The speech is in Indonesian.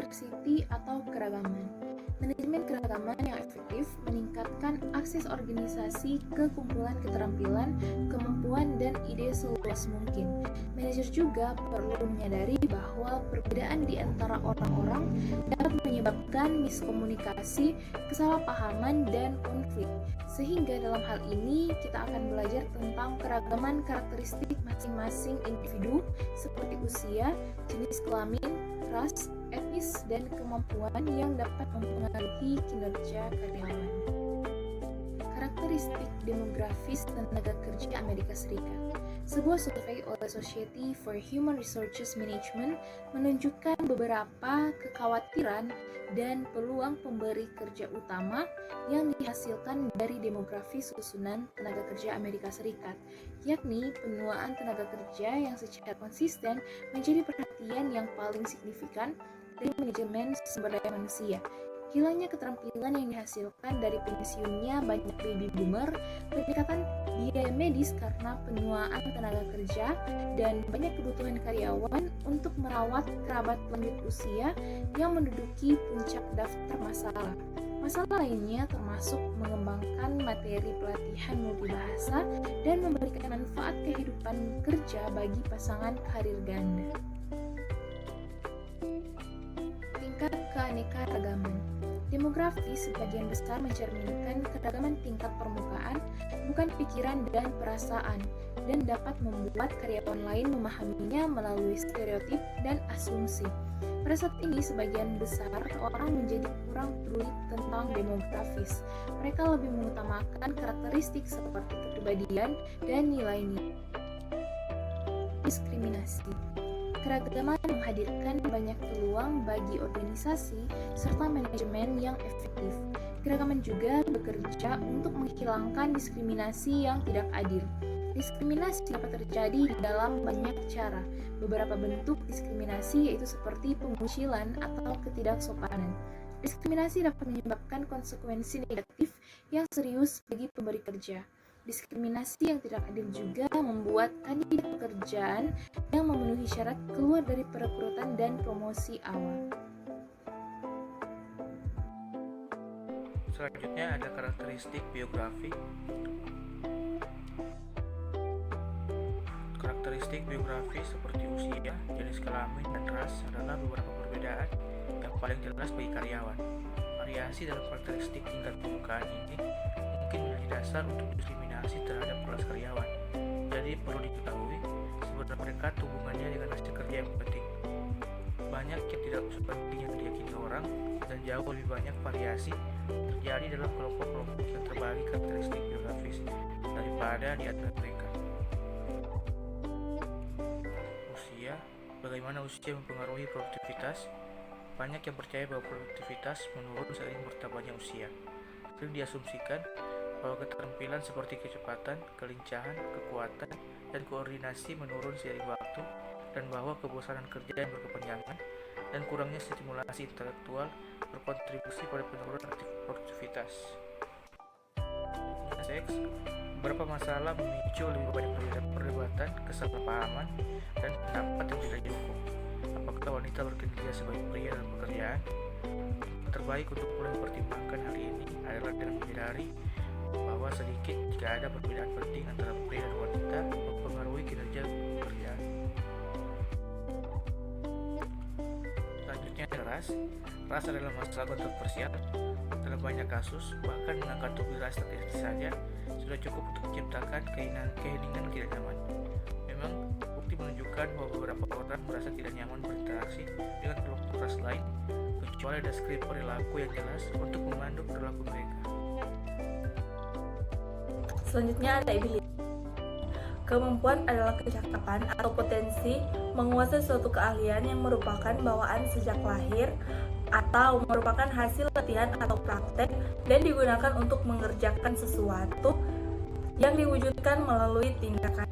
diversity atau keragaman. Manajemen keragaman yang efektif meningkatkan akses organisasi ke kumpulan keterampilan, kemampuan, dan ide seluas mungkin. Manajer juga perlu menyadari bahwa perbedaan di antara orang-orang dapat menyebabkan miskomunikasi, kesalahpahaman, dan konflik. Sehingga dalam hal ini kita akan belajar tentang keragaman karakteristik masing-masing individu seperti usia, jenis kelamin, ras, etnis, dan kemampuan yang dapat mempengaruhi kinerja karyawan. Karakteristik demografis tenaga kerja Amerika Serikat. Sebuah survei oleh Society for Human Resources Management menunjukkan beberapa kekhawatiran dan peluang pemberi kerja utama yang dihasilkan dari demografi susunan tenaga kerja Amerika Serikat, yakni penuaan tenaga kerja yang secara konsisten menjadi perhatian yang paling signifikan dari manajemen sumber daya manusia. Hilangnya keterampilan yang dihasilkan dari pensiunnya banyak baby boomer, peningkatan biaya medis karena penuaan tenaga kerja, dan banyak kebutuhan karyawan untuk merawat kerabat lanjut usia yang menduduki puncak daftar masalah. Masalah lainnya termasuk mengembangkan materi pelatihan multibahasa dan memberikan manfaat kehidupan kerja bagi pasangan karir ganda. Tingkat keanekaragaman. Demografi sebagian besar mencerminkan keragaman tingkat permukaan, bukan pikiran dan perasaan, dan dapat membuat karyawan lain memahaminya melalui stereotip dan asumsi. Pada saat ini, sebagian besar orang menjadi kurang peduli tentang demografis. Mereka lebih mengutamakan karakteristik seperti kepribadian dan nilai-nilai. Diskriminasi. Keragaman menghadirkan banyak peluang bagi organisasi serta manajemen yang efektif. Keragaman juga bekerja untuk menghilangkan diskriminasi yang tidak adil. Diskriminasi dapat terjadi di dalam banyak cara. Beberapa bentuk diskriminasi yaitu seperti pengucilan atau ketidaksopanan. Diskriminasi dapat menyebabkan konsekuensi negatif yang serius bagi pemberi kerja. Diskriminasi yang tidak adil juga membuat kandidat pekerjaan yang memenuhi syarat keluar dari perekrutan dan promosi awal. Selanjutnya ada karakteristik biografi. Karakteristik biografi seperti usia, jenis kelamin, dan ras adalah beberapa perbedaan yang paling jelas bagi karyawan. Variasi dalam karakteristik tingkat permukaan ini mungkin menjadi dasar untuk diskriminasi terhadap kelas karyawan. Jadi perlu diketahui sebenarnya mereka hubungannya dengan hasil kerja yang penting. Banyak yang tidak sepenting yang diyakini orang, dan jauh lebih banyak variasi terjadi dalam kelompok-kelompok yang terbagi karakteristik biografis daripada di antara mereka. Usia. Bagaimana usia mempengaruhi produktivitas? Banyak yang percaya bahwa produktivitas menurun seiring bertambahnya usia. Sering diasumsikan bahwa keterampilan seperti kecepatan, kelincahan, kekuatan, dan koordinasi menurun seiring waktu, dan bahwa kebosanan kerja yang berkepanjangan dan kurangnya stimulasi intelektual berkontribusi pada penurunan produktivitas. Seks, beberapa masalah memicu lebih banyak perdebatan, kesalahpahaman, dan pendapat yang tidak dihukum. Apakah wanita bekerja sebagai pria dalam pekerjaan? Terbaik untuk mulai mempertimbangkan hal ini adalah dengan menyadari bahwa sedikit jika ada perbedaan penting antara pria dan wanita mempengaruhi kinerja pekerjaan. Selanjutnya ada ras. Ras adalah masalah kontroversial. Dalam banyak kasus, bahkan mengangkat topik ras statistik saja sudah cukup untuk menciptakan keheningan tidak nyaman. Memang, bukti menunjukkan bahwa beberapa orang merasa tidak nyaman berinteraksi dengan kelompok ras lain, kecuali ada skrip perilaku yang jelas untuk memandu perilaku mereka. Selanjutnya ada ability. Kemampuan adalah kecakapan atau potensi menguasai suatu keahlian yang merupakan bawaan sejak lahir atau merupakan hasil latihan atau praktek dan digunakan untuk mengerjakan sesuatu yang diwujudkan melalui tindakan.